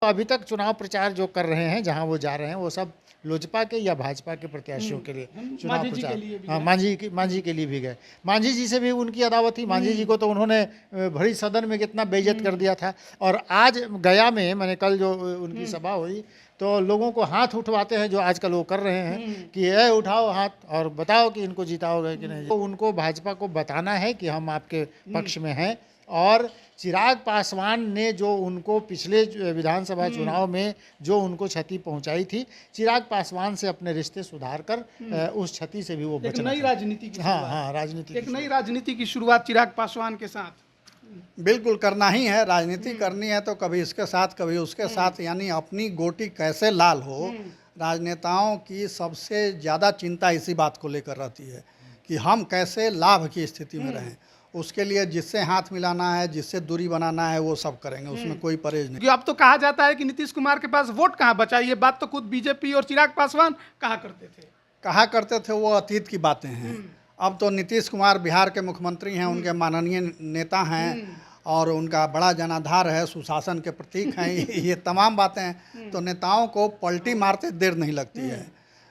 अभी तक चुनाव प्रचार जो कर रहे हैं, जहां वो जा रहे हैं, वो सब लोजपा के या भाजपा के प्रत्याशियों के लिए चुनाव मांझी जी के प्रचार। लिए भी हाँ, गए। मांझी के लिए भी गए। मांझी जी से भी उनकी अदावत थी। मांझी जी को तो उन्होंने भरी सदन में कितना बेइज्जत कर दिया था। और आज गया में मैंने कल जो उनकी सभा हुई, तो लोगों को हाथ उठवाते हैं, जो आजकल वो कर रहे हैं कि ये उठाओ हाथ और बताओ कि इनको जिताओगे कि नहीं। तो उनको भाजपा को बताना है कि हम आपके पक्ष में हैं। और चिराग पासवान ने जो उनको पिछले विधानसभा चुनाव में जो उनको क्षति पहुंचाई थी, चिराग पासवान से अपने रिश्ते सुधार कर उस क्षति से भी वो एक बचना नई चाहते हैं। राजनीति की हाँ शुरुआत। हाँ, राजनीति एक की नई राजनीति की शुरुआत चिराग पासवान के साथ। बिल्कुल करना ही है। राजनीति करनी है तो कभी इसके साथ कभी उसके साथ, यानी अपनी गोटी कैसे लाल हो। राजनेताओं की सबसे ज़्यादा चिंता इसी बात को लेकर रहती है कि हम कैसे लाभ की स्थिति में रहें। उसके लिए जिससे हाथ मिलाना है, जिससे दूरी बनाना है, वो सब करेंगे, उसमें कोई परहेज नहीं। क्योंकि अब तो कहा जाता है कि नीतीश कुमार के पास वोट कहाँ बचा। ये बात तो खुद बीजेपी और चिराग पासवान कहा करते थे। कहा करते थे, वो अतीत की बातें हैं। अब तो नीतीश कुमार बिहार के मुख्यमंत्री हैं, उनके माननीय नेता हैं और उनका बड़ा जनाधार है, सुशासन के प्रतीक हैं। ये तमाम बातें हैं। तो नेताओं को पलटी मारते देर नहीं लगती है।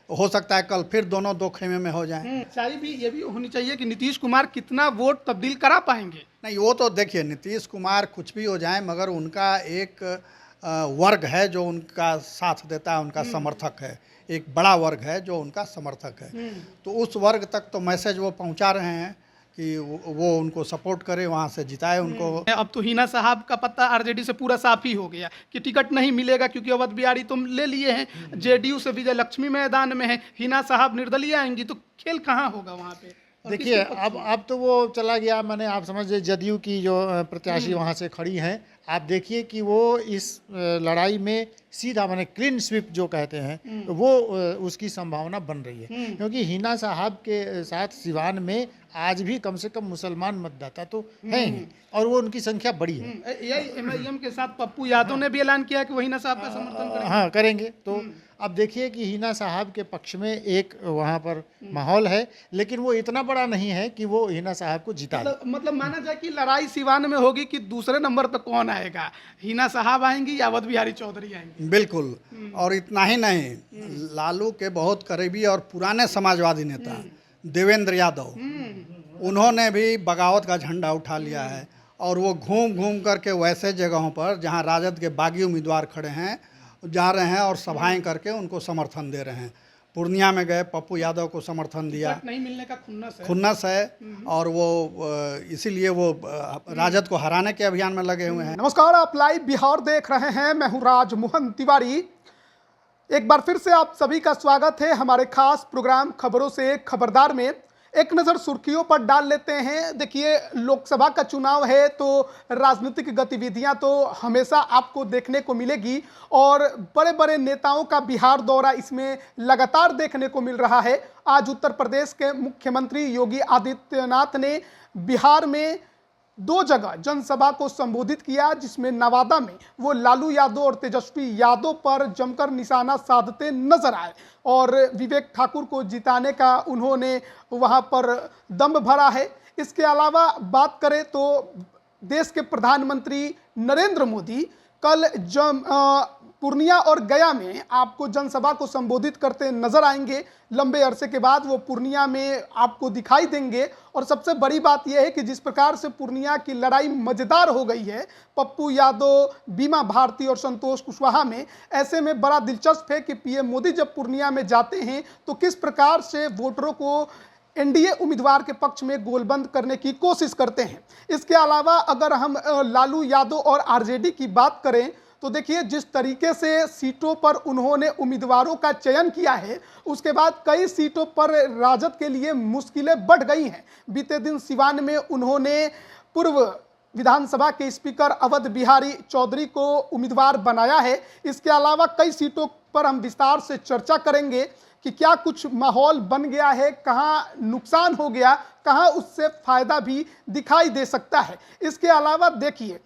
हो सकता है कल फिर दोनों दो खेमे में हो जाएं। सच्चाई भी ये भी होनी चाहिए कि नीतीश कुमार कितना वोट तब्दील करा पाएंगे। नहीं, वो तो देखिए, नीतीश कुमार कुछ भी हो जाए, मगर उनका एक वर्ग है जो उनका साथ देता है, उनका समर्थक है। एक बड़ा वर्ग है जो उनका समर्थक है। तो उस वर्ग तक तो मैसेज वो पहुंचा रहे हैं कि वो उनको सपोर्ट करे, वहाँ से जिताए उनको। अब तो हिना साहब का पत्ता आरजेडी से पूरा साफ ही हो गया कि टिकट नहीं मिलेगा, क्योंकि अवध बिहारी तुम ले लिए हैं। जेडीयू से विजय लक्ष्मी मैदान में है, हिना साहब निर्दलीय आएंगी, तो खेल कहाँ होगा वहाँ पे। और देखिए, किसके पक्ष में? अब तो वो चला गया। मैंने, आप समझिए, जदयू की जो प्रत्याशी वहाँ से खड़ी हैं, आप देखिए कि वो इस लड़ाई में सीधा, माने क्लीन स्वीप जो कहते हैं, वो उसकी संभावना बन रही है। क्योंकि हिना साहब के साथ सिवान में आज भी कम से कम मुसलमान मतदाता तो हैं ही, और वो उनकी संख्या बड़ी है। एआईएमआईएम के साथ पप्पू यादव ने भी ऐलान किया कि वो हिना साहब का समर्थन करेंगे। हाँ, करेंगे। तो अब देखिए कि हिना साहब के पक्ष में एक वहाँ पर माहौल है, लेकिन वो इतना बड़ा नहीं है कि वो हिना साहब को जिता दे। मतलब माना जाए कि लड़ाई सिवान में होगी कि दूसरे नंबर पे कौन आएगा, हिना साहब आएंगी या अवध बिहारी चौधरी आएंगी। बिल्कुल। और इतना ही नहीं, लालू के बहुत करीबी और पुराने समाजवादी नेता देवेंद्र यादव, उन्होंने भी बगावत का झंडा उठा लिया है। और वो घूम घूम करके वैसे जगहों पर जहां राजद के बागी उम्मीदवार खड़े हैं, जा रहे हैं और सभाएं करके उनको समर्थन दे रहे हैं। पूर्णिया में गए, पप्पू यादव को समर्थन दिया। टिकट नहीं मिलने का खुन्नस है और वो इसीलिए वो राजद को हराने के अभियान में लगे हुए हैं। नमस्कार, आप लाइव बिहार देख रहे हैं। मैं हूं राजमोहन तिवारी। एक बार फिर से आप सभी का स्वागत है हमारे खास प्रोग्राम खबरों से खबरदार में। एक नज़र सुर्खियों पर डाल लेते हैं। देखिए, लोकसभा का चुनाव है तो राजनीतिक गतिविधियां तो हमेशा आपको देखने को मिलेगी, और बड़े बड़े नेताओं का बिहार दौरा इसमें लगातार देखने को मिल रहा है। आज उत्तर प्रदेश के मुख्यमंत्री योगी आदित्यनाथ ने बिहार में 2 जगह जनसभा को संबोधित किया, जिसमें नवादा में वो लालू यादव और तेजस्वी यादव पर जमकर निशाना साधते नजर आए, और विवेक ठाकुर को जिताने का उन्होंने वहां पर दम भरा है। इसके अलावा बात करें तो देश के प्रधानमंत्री नरेंद्र मोदी कल पूर्णिया और गया में आपको जनसभा को संबोधित करते नजर आएंगे। लंबे अरसे के बाद वो पूर्णिया में आपको दिखाई देंगे। और सबसे बड़ी बात यह है कि जिस प्रकार से पूर्णिया की लड़ाई मजेदार हो गई है पप्पू यादव, बीमा भारती और संतोष कुशवाहा में, ऐसे में बड़ा दिलचस्प है कि पीएम मोदी जब पूर्णिया में जाते हैं तो किस प्रकार से वोटरों को एनडीए उम्मीदवार के पक्ष में गोलबंद करने की कोशिश करते हैं। इसके अलावा अगर हम लालू यादव और आरजेडी की बात करें तो देखिए, जिस तरीके से सीटों पर उन्होंने उम्मीदवारों का चयन किया है, उसके बाद कई सीटों पर राजद के लिए मुश्किलें बढ़ गई हैं। बीते दिन सिवान में उन्होंने पूर्व विधानसभा के स्पीकर अवध बिहारी चौधरी को उम्मीदवार बनाया है। इसके अलावा कई सीटों पर हम विस्तार से चर्चा करेंगे कि क्या कुछ माहौल बन गया है, कहाँ नुकसान हो गया, कहाँ उससे फायदा भी दिखाई दे सकता है। इसके अलावा देखिए,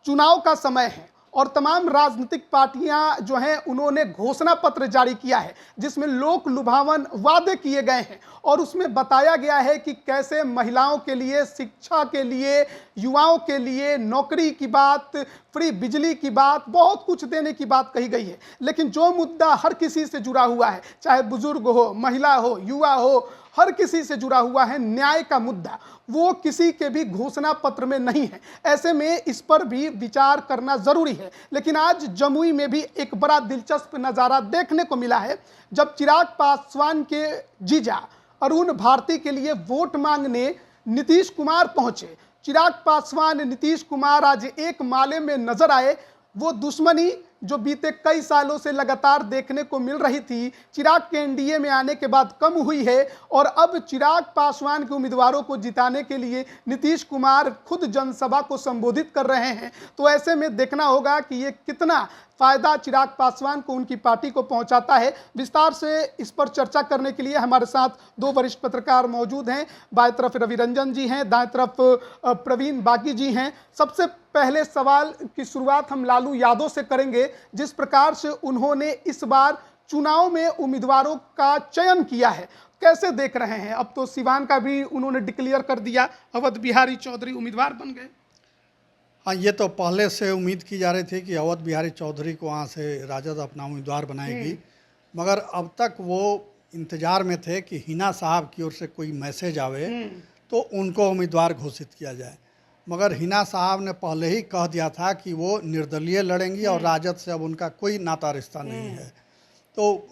चुनाव का समय है और तमाम राजनीतिक पार्टियां जो हैं उन्होंने घोषणा पत्र जारी किया है, जिसमें लोक लुभावन वादे किए गए हैं, और उसमें बताया गया है कि कैसे महिलाओं के लिए, शिक्षा के लिए, युवाओं के लिए, नौकरी की बात, फ्री बिजली की बात, बहुत कुछ देने की बात कही गई है। लेकिन जो मुद्दा हर किसी से जुड़ा हुआ है, चाहे बुजुर्ग हो, महिला हो, युवा हो, हर किसी से जुड़ा हुआ है, न्याय का मुद्दा, वो किसी के भी घोषणा पत्र में नहीं है। ऐसे में इस पर भी विचार करना जरूरी है। लेकिन आज जमुई में भी एक बड़ा दिलचस्प नज़ारा देखने को मिला है, जब चिराग पासवान के जीजा अरुण भारती के लिए वोट मांगने नीतीश कुमार पहुंचे। चिराग पासवान, नीतीश कुमार आज एक माले में नजर आए। वो दुश्मनी जो बीते कई सालों से लगातार देखने को मिल रही थी, चिराग के एनडीए में आने के बाद कम हुई है, और अब चिराग पासवान के उम्मीदवारों को जिताने के लिए नीतीश कुमार खुद जनसभा को संबोधित कर रहे हैं। तो ऐसे में देखना होगा कि ये कितना फायदा चिराग पासवान को, उनकी पार्टी को पहुंचाता है। विस्तार से इस पर चर्चा करने के लिए हमारे साथ दो वरिष्ठ पत्रकार मौजूद हैं। बाएं तरफ रवि रंजन जी हैं, दाएं तरफ प्रवीण बागी जी हैं। सबसे पहले सवाल की शुरुआत हम लालू यादव से करेंगे। जिस प्रकार से उन्होंने इस बार चुनाव में उम्मीदवारों का चयन किया है, कैसे देख रहे हैं? अब तो सिवान का भी उन्होंने डिक्लेयर कर दिया, अवध बिहारी चौधरी उम्मीदवार बन गए। हाँ, ये तो पहले से उम्मीद की जा रही थी कि अवध बिहारी चौधरी को वहाँ से राजद अपना उम्मीदवार बनाएगी, मगर अब तक वो इंतजार में थे कि हिना साहब की ओर से कोई मैसेज आवे तो उनको उम्मीदवार घोषित किया जाए। मगर हिना साहब ने पहले ही कह दिया था कि वो निर्दलीय लड़ेंगी और राजद से अब उनका कोई नाता रिश्ता नहीं है, तो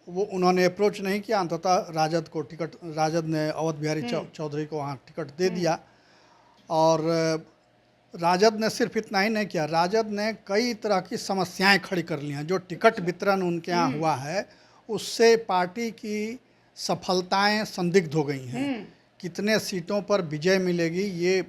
वो उन्होंने अप्रोच नहीं किया। अंततः राजद को टिकट, राजद ने अवध बिहारी चौधरी को वहाँ टिकट दे दिया। और राजद ने सिर्फ इतना ही नहीं किया, राजद ने कई तरह की समस्याएं खड़ी कर ली हैं। जो टिकट वितरण उनके यहाँ हुआ है, उससे पार्टी की सफलताएं संदिग्ध हो गई हैं। कितने सीटों पर विजय मिलेगी, ये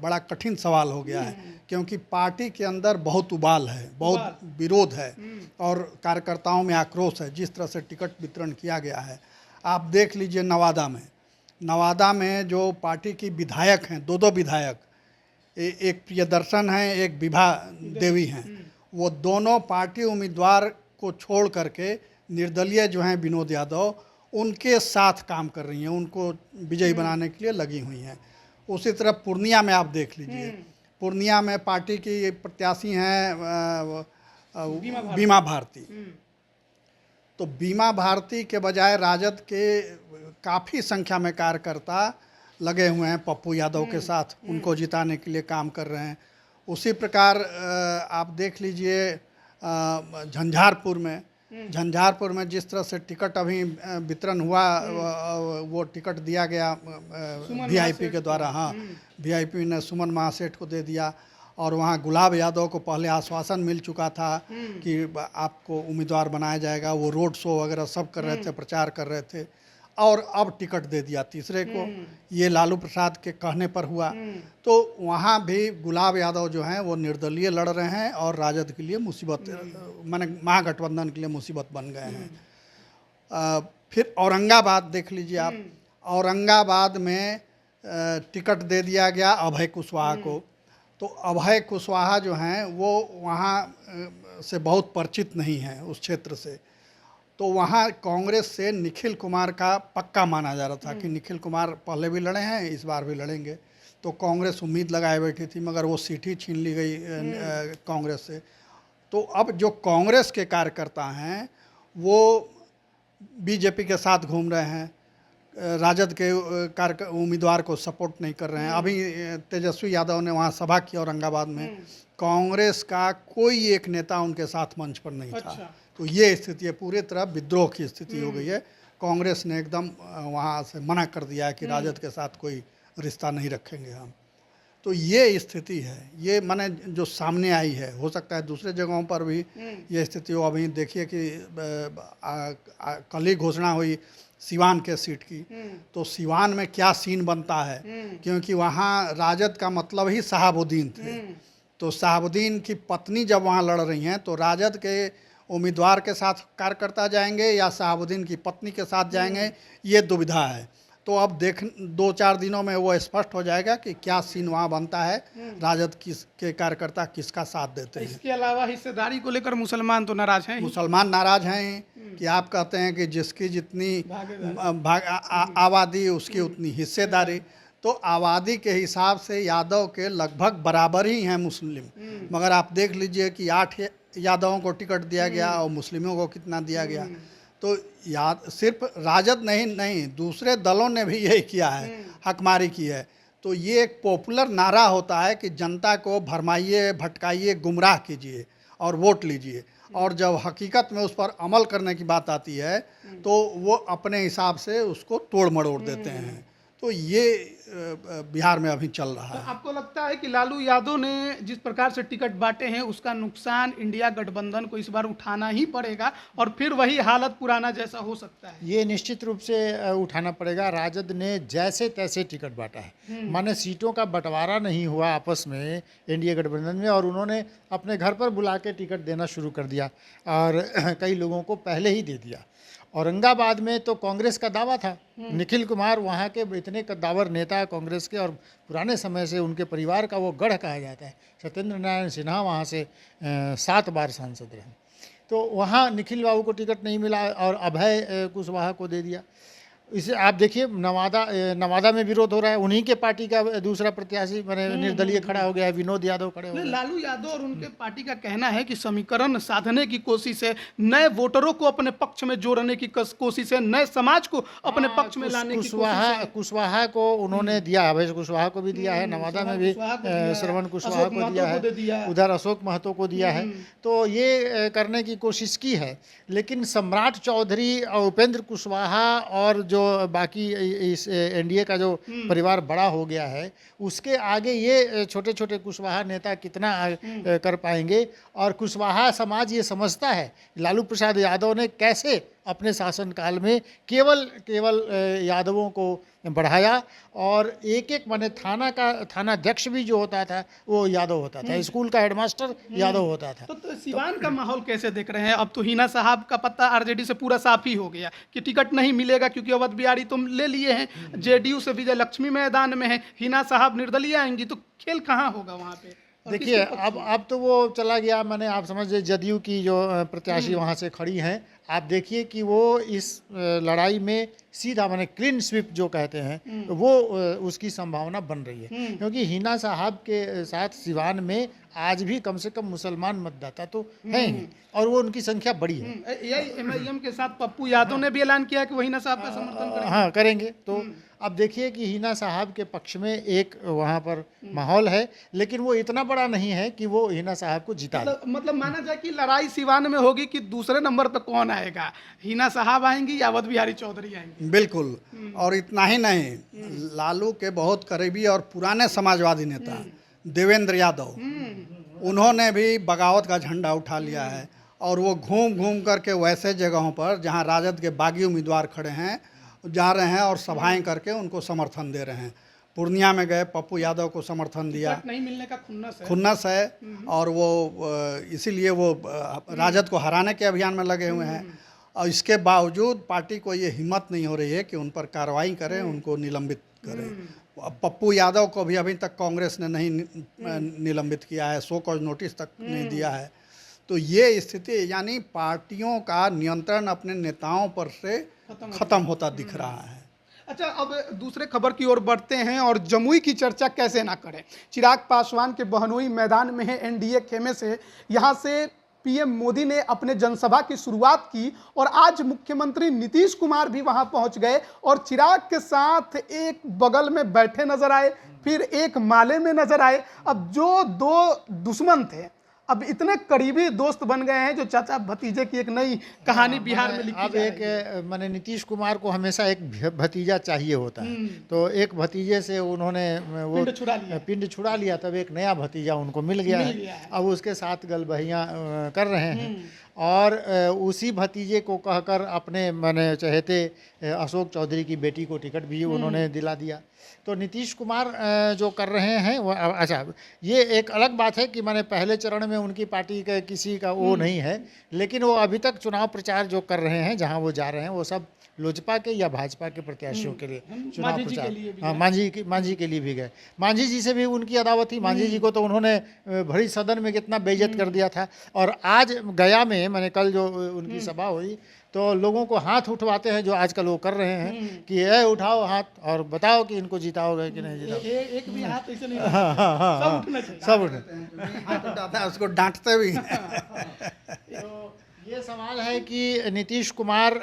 बड़ा कठिन सवाल हो गया है, क्योंकि पार्टी के अंदर बहुत उबाल है, बहुत विरोध है और कार्यकर्ताओं में आक्रोश है जिस तरह से टिकट वितरण किया गया है। आप देख लीजिए नवादा में जो पार्टी की विधायक हैं, दो विधायक, एक प्रियदर्शन हैं, एक विभा देवी हैं, वो दोनों पार्टी उम्मीदवार को छोड़ करके निर्दलीय जो हैं विनोद यादव, उनके साथ काम कर रही हैं, उनको विजयी बनाने के लिए लगी हुई हैं। उसी तरह पूर्णिया में आप देख लीजिए, पूर्णिया में पार्टी की प्रत्याशी हैं बीमा भारती, तो बीमा भारती के बजाय राजद के काफ़ी संख्या में कार्यकर्ता लगे हुए हैं पप्पू यादव के साथ, उनको जिताने के लिए काम कर रहे हैं। उसी प्रकार आप देख लीजिए झंझारपुर में जिस तरह से टिकट अभी वितरण हुआ, वो टिकट दिया गया वीआईपी के द्वारा। हाँ, वीआईपी ने सुमन महासेठ को दे दिया, और वहाँ गुलाब यादव को पहले आश्वासन मिल चुका था कि आपको उम्मीदवार बनाया जाएगा। वो रोड शो वगैरह सब कर रहे थे, प्रचार कर रहे थे, और अब टिकट दे दिया तीसरे को। ये लालू प्रसाद के कहने पर हुआ। तो वहाँ भी गुलाब यादव जो हैं वो निर्दलीय लड़ रहे हैं और राजद के लिए मुसीबत, माने महागठबंधन के लिए मुसीबत बन गए हैं। फिर औरंगाबाद देख लीजिए आप, औरंगाबाद में टिकट दे दिया गया अभय कुशवाहा को। तो अभय कुशवाहा जो हैं वो वहाँ से बहुत परिचित नहीं हैं उस क्षेत्र से, तो वहाँ कांग्रेस से निखिल कुमार का पक्का माना जा रहा था कि निखिल कुमार पहले भी लड़े हैं, इस बार भी लड़ेंगे। तो कांग्रेस उम्मीद लगाए बैठी थी, मगर वो सीट ही छीन ली गई कांग्रेस से। तो अब जो कांग्रेस के कार्यकर्ता हैं वो बीजेपी के साथ घूम रहे हैं, राजद के उम्मीदवार को सपोर्ट नहीं कर रहे हैं। अभी तेजस्वी यादव ने वहाँ सभा की औरंगाबाद में, कांग्रेस का कोई एक नेता उनके साथ मंच पर नहीं था। तो ये स्थिति है, पूरी तरह विद्रोह की स्थिति हो गई है। कांग्रेस ने एकदम वहाँ से मना कर दिया है कि राजद के साथ कोई रिश्ता नहीं रखेंगे हम। तो ये स्थिति है, ये माने जो सामने आई है। हो सकता है दूसरे जगहों पर भी ये स्थिति हो। अभी देखिए कि कल ही घोषणा हुई सिवान के सीट की, तो सिवान में क्या सीन बनता है, क्योंकि वहाँ राजद का मतलब ही शहाबुद्दीन थे। तो शहाबुद्दीन की पत्नी जब वहाँ लड़ रही हैं, तो राजद के उम्मीदवार के साथ कार्यकर्ता जाएंगे या शहाबुद्दीन की पत्नी के साथ जाएंगे, ये दुविधा है। तो अब 2-4 दिनों में वो स्पष्ट हो जाएगा कि क्या सीन वहाँ बनता है, राजद के कार्यकर्ता किसका साथ देते हैं। इसके अलावा हिस्सेदारी को लेकर मुसलमान तो नाराज हैं, मुसलमान नाराज हैं कि आप कहते हैं कि जिसकी जितनी आबादी उसकी उतनी हिस्सेदारी। तो आबादी के हिसाब से यादव के लगभग बराबर ही हैं मुस्लिम। मगर आप देख लीजिए कि 8 यादवों को टिकट दिया गया और मुस्लिमों को कितना दिया गया। तो याद सिर्फ राजद नहीं दूसरे दलों ने भी यही किया है, हकमारी की है। तो ये एक पॉपुलर नारा होता है कि जनता को भरमाइए, भटकाइए, गुमराह कीजिए और वोट लीजिए। और जब हकीकत में उस पर अमल करने की बात आती है तो वो अपने हिसाब से उसको तोड़ मरोड़ देते हैं। तो ये बिहार में अभी चल रहा तो है। आपको लगता है कि लालू यादव ने जिस प्रकार से टिकट बांटे हैं उसका नुकसान इंडिया गठबंधन को इस बार उठाना ही पड़ेगा और फिर वही हालत पुराना जैसा हो सकता है? ये निश्चित रूप से उठाना पड़ेगा। राजद ने जैसे तैसे टिकट बांटा है, माने सीटों का बंटवारा नहीं हुआ आपस में एनडीए गठबंधन में, और उन्होंने अपने घर पर बुला के टिकट देना शुरू कर दिया और कई लोगों को पहले ही दे दिया। औरंगाबाद में तो कांग्रेस का दावा था, निखिल कुमार वहाँ के इतने कद्दावर नेता है कांग्रेस के, और पुराने समय से उनके परिवार का वो गढ़ कहा जाता है। सत्येंद्र नारायण सिन्हा वहाँ से 7 बार सांसद रहे, तो वहाँ निखिल बाबू को टिकट नहीं मिला और अभय कुशवाहा को दे दिया। इसे आप देखिए नवादा में विरोध हो रहा है, उन्हीं के पार्टी का दूसरा प्रत्याशी मैंने निर्दलीय खड़ा हो गया है, विनोद यादव खड़े हो गए। लालू यादव और उनके पार्टी का कहना है कि समीकरण साधने की कोशिश है, नए वोटरों को अपने पक्ष में जोड़ने की कोशिश है, नए समाज को अपने पक्ष में लाने की कोशिश है। कुशवाहा को उन्होंने दिया, अभय कुशवाहा को भी दिया है, नवादा में भी श्रवण कुशवाहा को दिया है, उधर अशोक महतो को दिया है। तो ये करने की कोशिश की है, लेकिन सम्राट चौधरी और उपेंद्र कुशवाहा और जो बाकी इस एनडीए का जो परिवार बड़ा हो गया है उसके आगे ये छोटे छोटे कुशवाहा नेता कितना कर पाएंगे। और कुशवाहा समाज ये समझता है लालू प्रसाद यादव ने कैसे अपने शासनकाल में केवल यादवों को बढ़ाया, और एक माने थानाध्यक्ष भी जो होता था वो यादव होता था, स्कूल का हेडमास्टर यादव होता था। तो सिवान का माहौल कैसे देख रहे हैं? अब तो हिना साहब का पत्ता आरजेडी से पूरा साफ ही हो गया कि टिकट नहीं मिलेगा, क्योंकि अवध बिहारी तो ले लिए हैं, जेडीयू से विजय लक्ष्मी मैदान में है, हिना साहब निर्दलीय आएंगी, तो खेल कहाँ होगा वहाँ पे? देखिए अब तो वो चला गया, मैंने आप समझिए जदयू की जो प्रत्याशी वहाँ से खड़ी हैं, आप देखिए कि वो इस लड़ाई में सीधा माने क्लीन स्वीप जो कहते हैं वो उसकी संभावना बन रही है, क्योंकि हिना साहब के साथ सिवान में आज भी कम से कम मुसलमान मतदाता तो हैं ही, और वो उनकी संख्या बड़ी है। यही एमआईएम के साथ पप्पू यादव ने भी ऐलान किया कि वो हिना साहब का समर्थन करेंगे। हाँ करेंगे। तो अब देखिए कि हिना साहब के पक्ष में एक वहाँ पर माहौल है, लेकिन वो इतना बड़ा नहीं है कि वो हिना साहब को जिता दे। मतलब माना जाए कि लड़ाई सिवान में होगी कि दूसरे नंबर पे कौन आएगा, हिना साहब आएंगी या अवध बिहारी चौधरी आएंगी? बिल्कुल। और इतना ही नहीं, लालू के बहुत करीबी और पुराने समाजवादी नेता देवेंद्र यादव, उन्होंने भी बगावत का झंडा उठा लिया है, और वो घूम घूम करके वैसे जगहों पर जहां राजद के बागी उम्मीदवार खड़े हैं जा रहे हैं और सभाएं करके उनको समर्थन दे रहे हैं। पूर्णिया में गए, पप्पू यादव को समर्थन दिया। नहीं मिलने का खुन्नस है और वो इसीलिए वो राजद को हराने के अभियान में लगे हुए हैं, और इसके बावजूद पार्टी को ये हिम्मत नहीं हो रही है कि उन पर कार्रवाई करें, उनको निलंबित करें। पप्पू यादव को भी अभी तक कांग्रेस ने नहीं निलंबित किया है, शो कॉज नोटिस तक नहीं दिया है। तो ये स्थिति, यानी पार्टियों का नियंत्रण अपने नेताओं पर से खत्म होता दिख रहा है। अच्छा, अब दूसरे खबर की ओर बढ़ते हैं और जमुई की चर्चा कैसे ना करें। चिराग पासवान के बहनोई मैदान में है एनडीए खेमे से, यहाँ से पीएम मोदी ने अपने जनसभा की शुरुआत की और आज मुख्यमंत्री नीतीश कुमार भी वहां पहुंच गए और चिराग के साथ एक बगल में बैठे नजर आए, फिर एक माले में नजर आए। अब जो दो दुश्मन थे अब इतने करीबी दोस्त बन गए हैं, जो चाचा भतीजे की एक नई कहानी बिहार में लिखी अब एक मैंने नीतीश कुमार को हमेशा एक भतीजा चाहिए होता है, तो एक भतीजे से उन्होंने वो पिंड छुड़ा लिया, तब एक नया भतीजा उनको मिल गया है। अब उसके साथ गलबहियाँ कर रहे हैं, और उसी भतीजे को कहकर अपने मैंने चहेते अशोक चौधरी की बेटी को टिकट भी उन्होंने दिला दिया। तो नीतीश कुमार जो कर रहे हैं वो, अच्छा ये एक अलग बात है कि मैंने पहले चरण में उनकी पार्टी का किसी का वो नहीं है, लेकिन वो अभी तक चुनाव प्रचार जो कर रहे हैं, जहां वो जा रहे हैं, वो सब लोजपा के या भाजपा के प्रत्याशियों के लिए चुनाव प्रचार। हाँ, मांझी के लिए भी गए। मांझी जी से भी उनकी अदावत थी। मांझी जी को तो उन्होंने भरी सदन में कितना बेइज्जत कर दिया था। और आज गया में मैंने कल जो उनकी सभा हुई तो लोगों को हाथ उठवाते हैं जो आजकल वो कर रहे हैं कि ये उठाओ हाथ और बताओ कि इनको जिताओगे कि नहीं जिताओगे। एक भी हाथ ऐसे नहीं हाँ हाँ हाँ सब हाँ, उठना चाहिए। सब उठे। हाथ उठाता है उसको डांटते भी हैं। तो ये सवाल है कि नीतीश कुमार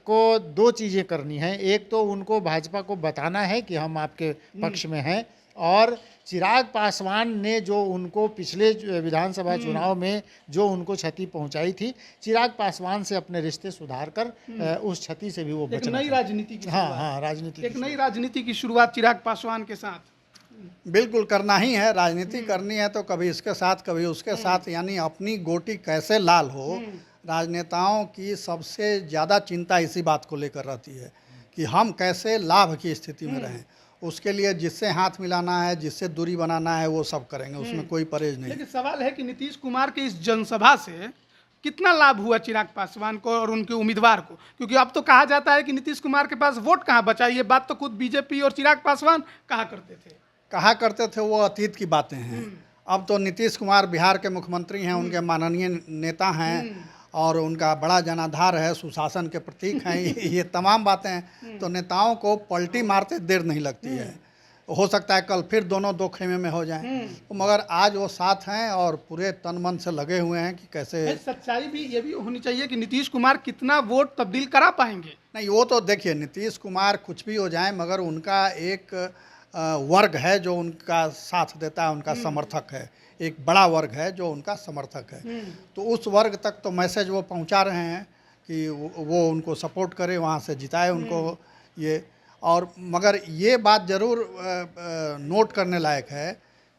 को दो चीज़ें करनी है। एक तो उनको भाजपा को बताना है कि हम आपके पक्ष में हैं, और चिराग पासवान ने जो उनको पिछले विधानसभा चुनाव में जो उनको क्षति पहुंचाई थी, चिराग पासवान से अपने रिश्ते सुधार कर उस क्षति से भी वो एक बचना नई चाहते राजनीति की हैं। हाँ शुरुआत। हाँ, राजनीति एक नई राजनीति की शुरुआत चिराग पासवान के साथ। बिल्कुल करना ही है, राजनीति करनी है तो कभी इसके साथ कभी उसके साथ, यानी अपनी गोटी कैसे लाल हो। राजनेताओं की सबसे ज़्यादा चिंता इसी बात को लेकर रहती है कि हम कैसे लाभ की स्थिति में रहें। उसके लिए जिससे हाथ मिलाना है, जिससे दूरी बनाना है, वो सब करेंगे, उसमें कोई परहेज नहीं। लेकिन सवाल है कि नीतीश कुमार के इस जनसभा से कितना लाभ हुआ चिराग पासवान को और उनके उम्मीदवार को, क्योंकि अब तो कहा जाता है कि नीतीश कुमार के पास वोट कहाँ बचा। ये बात तो खुद बीजेपी और चिराग पासवान कहा करते थे। वो अतीत की बातें हैं। अब तो नीतीश कुमार बिहार के मुख्यमंत्री हैं, उनके माननीय नेता हैं और उनका बड़ा जनाधार है, सुशासन के प्रतीक हैं। ये तमाम बातें हैं, तो नेताओं को पलटी मारते देर नहीं लगती है। हो सकता है कल फिर दोनों दो खेमे में हो जाएं, तो मगर आज वो साथ हैं और पूरे तन मन से लगे हुए हैं कि कैसे। सच्चाई भी ये भी होनी चाहिए कि नीतीश कुमार कितना वोट तब्दील करा पाएंगे। नहीं, वो तो देखिए, नीतीश कुमार कुछ भी हो जाए मगर उनका एक वर्ग है जो उनका साथ देता है, उनका समर्थक है। एक बड़ा वर्ग है जो उनका समर्थक है। तो उस वर्ग तक तो मैसेज वो पहुंचा रहे हैं कि वो उनको सपोर्ट करे, वहाँ से जिताए उनको। ये और मगर ये बात ज़रूर नोट करने लायक है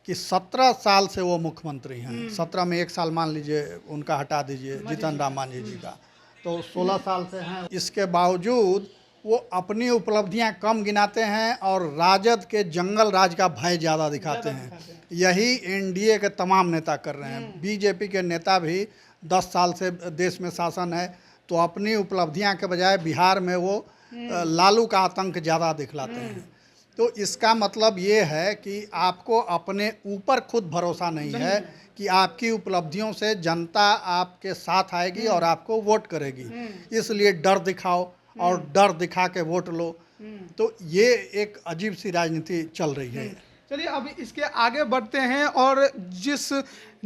कि 17 साल से वो मुख्यमंत्री हैं। 17 में 1 साल मान लीजिए उनका हटा दीजिए, जीतन राम मांझी जी का, तो 16 साल से हैं। इसके बावजूद वो अपनी उपलब्धियां कम गिनाते हैं और राजद के जंगल राज का भय ज़्यादा दिखाते हैं। यही एनडीए के तमाम नेता कर रहे हैं। बीजेपी के नेता भी 10 साल से देश में शासन है, तो अपनी उपलब्धियां के बजाय बिहार में वो लालू का आतंक ज़्यादा दिखलाते हैं। तो इसका मतलब ये है कि आपको अपने ऊपर खुद भरोसा नहीं है कि आपकी उपलब्धियों से जनता आपके साथ आएगी और आपको वोट करेगी, इसलिए डर दिखाओ और डर दिखा के वोट लो। तो ये एक अजीब सी राजनीति चल रही है। चलिए अब इसके आगे बढ़ते हैं और जिस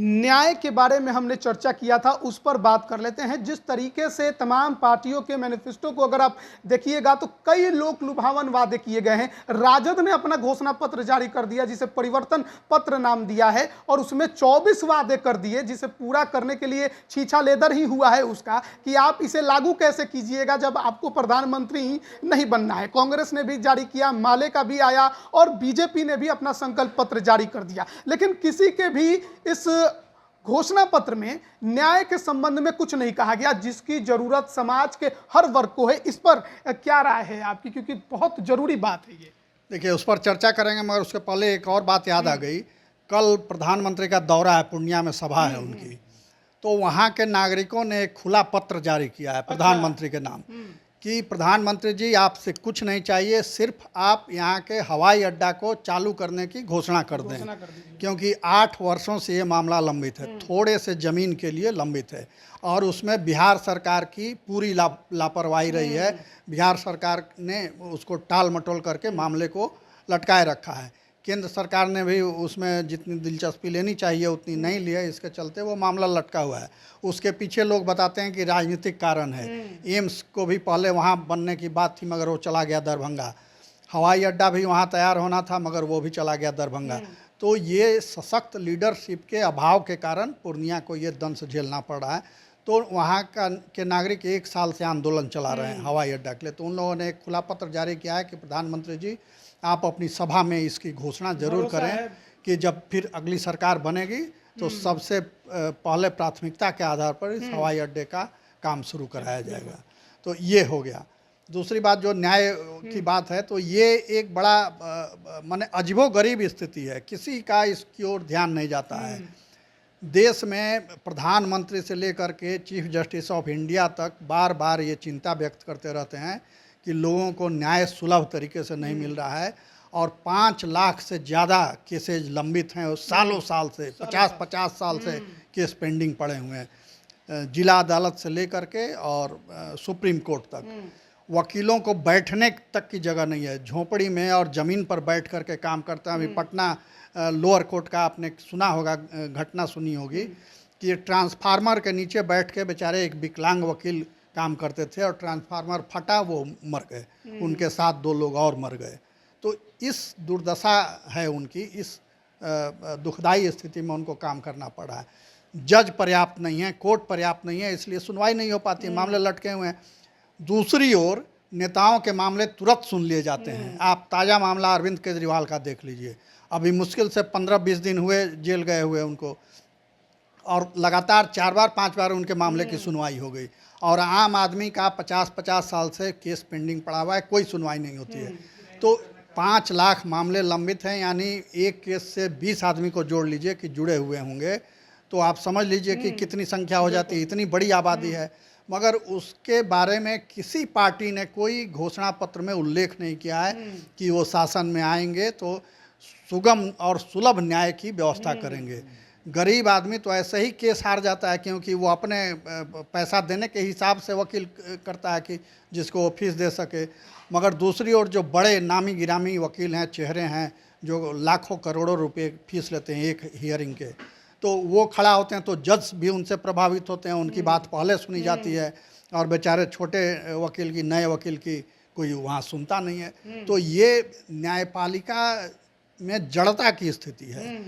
न्याय के बारे में हमने चर्चा किया था उस पर बात कर लेते हैं। जिस तरीके से तमाम पार्टियों के मैनिफेस्टो को अगर आप देखिएगा तो कई लोक लुभावन वादे किए गए हैं। राजद ने अपना घोषणा पत्र जारी कर दिया जिसे परिवर्तन पत्र नाम दिया है, और उसमें 24 वादे कर दिए जिसे पूरा करने के लिए छीछा लेदर ही हुआ है उसका कि आप इसे लागू कैसे कीजिएगा जब आपको प्रधानमंत्री ही नहीं बनना है। कांग्रेस ने भी जारी किया, माले का भी आया और बीजेपी ने भी अपना संकल्प पत्र जारी कर दिया, लेकिन किसी के भी इस घोषणा पत्र में न्याय के संबंध में कुछ नहीं कहा गया, जिसकी जरूरत समाज के हर वर्ग को है। इस पर क्या राय है आपकी, क्योंकि बहुत जरूरी बात है ये। देखिए, उस पर चर्चा करेंगे मगर उसके पहले एक और बात याद आ गई। कल प्रधानमंत्री का दौरा है, पूर्णिया में सभा है उनकी, तो वहाँ के नागरिकों ने एक खुला पत्र जारी किया है प्रधानमंत्री के नाम कि प्रधानमंत्री जी आपसे कुछ नहीं चाहिए, सिर्फ आप यहाँ के हवाई अड्डा को चालू करने की घोषणा कर दें, क्योंकि 8 वर्षों से ये मामला लंबित है, थोड़े से ज़मीन के लिए लंबित है और उसमें बिहार सरकार की पूरी लापरवाही रही है। बिहार सरकार ने उसको टाल मटोल करके मामले को लटकाए रखा है। केंद्र सरकार ने भी उसमें जितनी दिलचस्पी लेनी चाहिए उतनी नहीं ली है, इसके चलते वो मामला लटका हुआ है। उसके पीछे लोग बताते हैं कि राजनीतिक कारण है। एम्स को भी पहले वहाँ बनने की बात थी मगर वो चला गया दरभंगा। हवाई अड्डा भी वहाँ तैयार होना था मगर वो भी चला गया दरभंगा। तो ये सशक्त लीडरशिप के अभाव के कारण पूर्णिया को ये दंश झेलना पड़ रहा है। तो वहाँ के नागरिक 1 साल से आंदोलन चला रहे हैं हवाई अड्डा के लिए। तो उन लोगों ने एक खुला पत्र जारी किया है कि प्रधानमंत्री जी आप अपनी सभा में इसकी घोषणा जरूर करें कि जब फिर अगली सरकार बनेगी तो सबसे पहले प्राथमिकता के आधार पर इस हवाई अड्डे का काम शुरू कराया जाएगा। तो ये हो गया। दूसरी बात जो न्याय की बात है, तो ये एक बड़ा माने अजीबोगरीब स्थिति है, किसी का इसकी ओर ध्यान नहीं जाता है। देश में प्रधानमंत्री से लेकर के चीफ जस्टिस ऑफ इंडिया तक बार बार ये चिंता व्यक्त करते रहते हैं कि लोगों को न्याय सुलभ तरीके से नहीं मिल रहा है और 5 लाख से ज़्यादा केसेज लंबित हैं और सालों साल से 50-50 साल से केस पेंडिंग पड़े हुए हैं। जिला अदालत से लेकर के और सुप्रीम कोर्ट तक वकीलों को बैठने तक की जगह नहीं है। झोपड़ी में और ज़मीन पर बैठ कर के काम करते हैं। अभी पटना लोअर कोर्ट का आपने सुना होगा, घटना सुनी होगी कि ट्रांसफार्मर के नीचे बैठ के बेचारे एक विकलांग वकील काम करते थे और ट्रांसफार्मर फटा, वो मर गए, उनके साथ 2 लोग और मर गए। तो इस दुर्दशा है उनकी, इस दुखदाई स्थिति में उनको काम करना पड़ा है। जज पर्याप्त नहीं है, कोर्ट पर्याप्त नहीं है, इसलिए सुनवाई नहीं हो पाती, मामले लटके हुए हैं। दूसरी ओर नेताओं के मामले तुरंत सुन लिए जाते हैं। आप ताज़ा मामला अरविंद केजरीवाल का देख लीजिए, अभी मुश्किल से 15-20 दिन हुए जेल गए हुए उनको, और लगातार 4 बार 5 बार उनके मामले की सुनवाई हो गई। और आम आदमी का 50-50 साल से केस पेंडिंग पड़ा हुआ है, कोई सुनवाई नहीं होती है। तो 5 लाख मामले लंबित हैं, यानी एक केस से 20 आदमी को जोड़ लीजिए कि जुड़े हुए होंगे, तो आप समझ लीजिए कि कितनी संख्या हो जाती है। इतनी बड़ी आबादी है, मगर उसके बारे में किसी पार्टी ने कोई घोषणा पत्र में उल्लेख नहीं किया है कि वो शासन में आएंगे तो सुगम और सुलभ न्याय की व्यवस्था करेंगे। गरीब आदमी तो ऐसे ही केस हार जाता है, क्योंकि वो अपने पैसा देने के हिसाब से वकील करता है कि जिसको वो फीस दे सके। मगर दूसरी ओर जो बड़े नामी गिरामी वकील हैं, चेहरे हैं, जो लाखों करोड़ों रुपए फीस लेते हैं एक हियरिंग के, तो वो खड़ा होते हैं तो जज भी उनसे प्रभावित होते हैं, उनकी बात पहले सुनी जाती है, और बेचारे छोटे वकील की, नए वकील की कोई वहाँ सुनता नहीं है। तो ये न्यायपालिका में जड़ता की स्थिति है।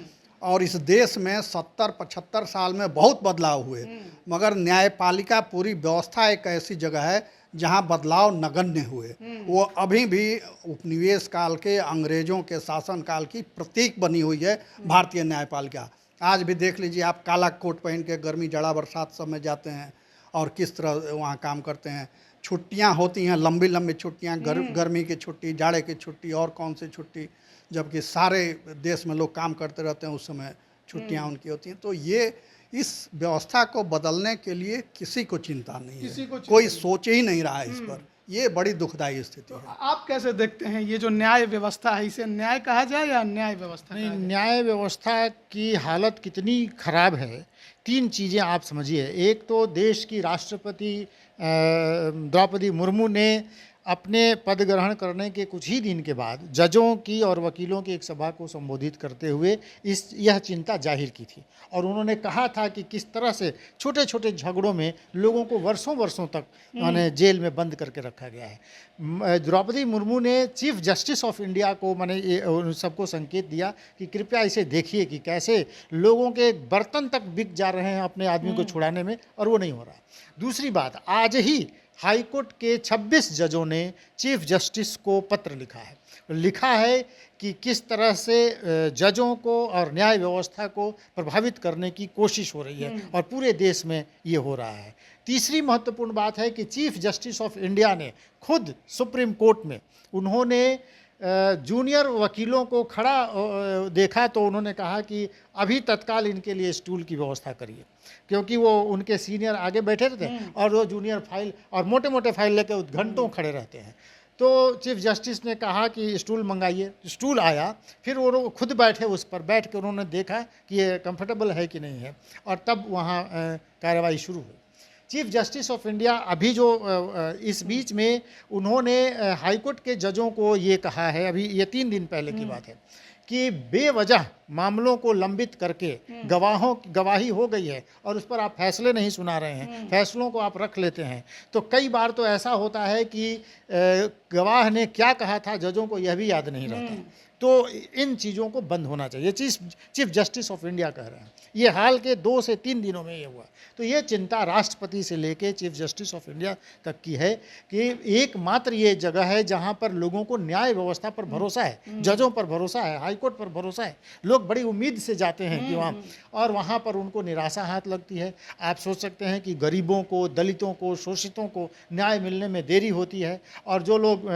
और इस देश में 70-75 साल में बहुत बदलाव हुए, मगर न्यायपालिका पूरी व्यवस्था एक ऐसी जगह है जहां बदलाव नगण्य हुए। वो अभी भी उपनिवेश काल के, अंग्रेजों के शासन काल की प्रतीक बनी हुई है भारतीय न्यायपालिका। आज भी देख लीजिए आप, काला कोट पहन के गर्मी जाड़ा बरसात सब में जाते हैं और किस तरह वहाँ काम करते हैं। छुट्टियाँ होती हैं, लंबी लंबी छुट्टियाँ, गर्मी की छुट्टी, जाड़े की छुट्टी और कौन सी छुट्टी, जबकि सारे देश में लोग काम करते रहते हैं, उस समय छुट्टियाँ उनकी होती हैं। तो ये इस व्यवस्था को बदलने के लिए किसी को चिंता नहीं है, कोई सोच ही नहीं रहा है इस पर। ये बड़ी दुखदाई स्थिति है। आप कैसे देखते हैं ये जो न्याय व्यवस्था है, इसे न्याय कहा जाए या अन्याय व्यवस्था? नहीं, न्याय व्यवस्था की हालत कितनी खराब है, 3 चीज़ें आप समझिए। एक तो देश की राष्ट्रपति द्रौपदी मुर्मू ने अपने पद ग्रहण करने के कुछ ही दिन के बाद जजों की और वकीलों की एक सभा को संबोधित करते हुए यह चिंता जाहिर की थी, और उन्होंने कहा था कि किस तरह से छोटे छोटे झगड़ों में लोगों को वर्षों वर्षों तक माने जेल में बंद करके रखा गया है। द्रौपदी मुर्मू ने चीफ जस्टिस ऑफ इंडिया को माने उन सबको संकेत दिया कि कृपया इसे देखिए कि कैसे लोगों के बर्तन तक बिक जा रहे हैं अपने आदमी को छुड़ाने में, और वो नहीं हो रहा। दूसरी बात, आज ही हाईकोर्ट के 26 जजों ने चीफ जस्टिस को पत्र लिखा है कि किस तरह से जजों को और न्याय व्यवस्था को प्रभावित करने की कोशिश हो रही है, और पूरे देश में ये हो रहा है। तीसरी महत्वपूर्ण बात है कि चीफ जस्टिस ऑफ इंडिया ने खुद सुप्रीम कोर्ट में उन्होंने जूनियर वकीलों को खड़ा देखा तो उन्होंने कहा कि अभी तत्काल इनके लिए स्टूल की व्यवस्था करिए, क्योंकि वो उनके सीनियर आगे बैठे रहते हैं और वो जूनियर फाइल और मोटे मोटे फाइल लेकर घंटों खड़े रहते हैं। तो चीफ जस्टिस ने कहा कि स्टूल मंगाइए, स्टूल आया, फिर वो खुद बैठे, उस पर बैठ कर उन्होंने देखा कि ये कंफर्टेबल है कि नहीं है, और तब वहाँ कार्रवाई शुरू हुई। चीफ जस्टिस ऑफ इंडिया अभी जो इस बीच में उन्होंने हाईकोर्ट के जजों को ये कहा है, अभी ये 3 दिन पहले की बात है, कि बेवजह मामलों को लंबित करके गवाही हो गई है और उस पर आप फैसले नहीं सुना रहे हैं, फैसलों को आप रख लेते हैं। तो कई बार तो ऐसा होता है कि गवाह ने क्या कहा था जजों को यह भी याद नहीं रहता। तो इन चीज़ों को बंद होना चाहिए, चीफ जस्टिस ऑफ इंडिया कह रहे हैं। ये हाल के 2 से 3 दिनों में ये हुआ। तो ये चिंता राष्ट्रपति से लेके चीफ जस्टिस ऑफ इंडिया तक की है कि एकमात्र ये जगह है जहाँ पर लोगों को न्याय व्यवस्था पर भरोसा है, जजों पर भरोसा है, हाईकोर्ट पर भरोसा है। लोग बड़ी उम्मीद से जाते हैं कि वहाँ, और वहाँ पर उनको निराशा हाथ लगती है। आप सोच सकते हैं कि गरीबों को, दलितों को, शोषितों को न्याय मिलने में देरी होती है, और जो लोग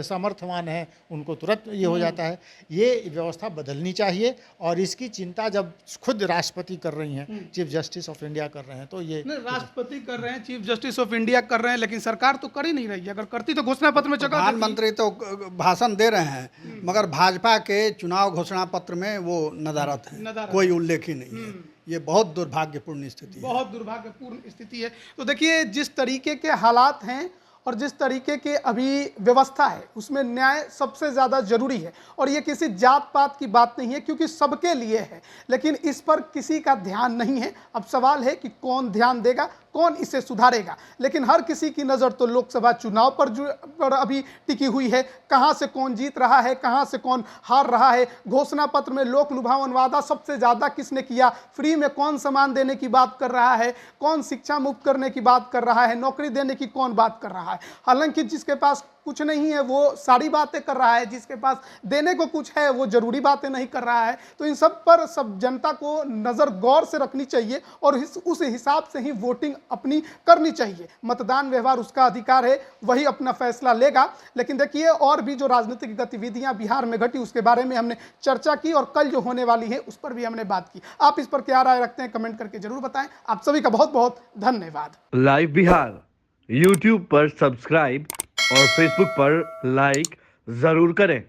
सामर्थ्यवान हैं उनको तुरंत ये हो जाता है। ये व्यवस्था बदलनी चाहिए। और इसकी चिंता जब खुद राष्ट्रपति कर रही हैं, चीफ जस्टिस ऑफ इंडिया कर रहे हैं, तो ये नहीं, राष्ट्रपति कर रहे हैं, चीफ जस्टिस ऑफ इंडिया कर रहे हैं, लेकिन सरकार तो कर ही नहीं रही है। अगर करती तो घोषणा पत्र में जगह देती। प्रधानमंत्री तो भाषण दे रहे हैं, मगर भाजपा के चुनाव घोषणा पत्र में वो नदारत है, कोई उल्लेख ही नहीं है। ये बहुत दुर्भाग्यपूर्ण स्थिति है। बहुत दुर्भाग्यपूर्ण स्थिति है। तो देखिए, जिस तरीके के हालात हैं और जिस तरीके के अभी व्यवस्था है, उसमें न्याय सबसे ज़्यादा जरूरी है। और ये किसी जात पात की बात नहीं है, क्योंकि सबके लिए है, लेकिन इस पर किसी का ध्यान नहीं है। अब सवाल है कि कौन ध्यान देगा, कौन इसे सुधारेगा। लेकिन हर किसी की नज़र तो लोकसभा चुनाव पर अभी टिकी हुई है। कहाँ से कौन जीत रहा है, कहाँ से कौन हार रहा है। घोषणा पत्र में लोक लुभावन वादा सबसे ज़्यादा किसने किया, फ्री में कौन सामान देने की बात कर रहा है, कौन शिक्षा मुफ्त करने की बात कर रहा है, नौकरी देने की कौन बात कर रहा है। हालांकि जिसके पास कुछ नहीं है वो सारी बातें कर रहा है, जिसके पास देने को कुछ है वो जरूरी बातें नहीं कर रहा है। तो इन सब पर सब जनता को नज़र गौर से रखनी चाहिए और उस हिसाब से ही वोटिंग अपनी करनी चाहिए। मतदान व्यवहार उसका अधिकार है, वही अपना फैसला लेगा। लेकिन देखिए, और भी जो राजनीतिक गतिविधियां बिहार में घटी उसके बारे में हमने चर्चा की, और कल जो होने वाली है उस पर भी हमने बात की। आप इस पर क्या राय रखते हैं, कमेंट करके जरूर बताएं। आप सभी का बहुत बहुत धन्यवाद। लाइव बिहार यूट्यूब पर सब्सक्राइब और फेसबुक पर लाइक जरूर करें।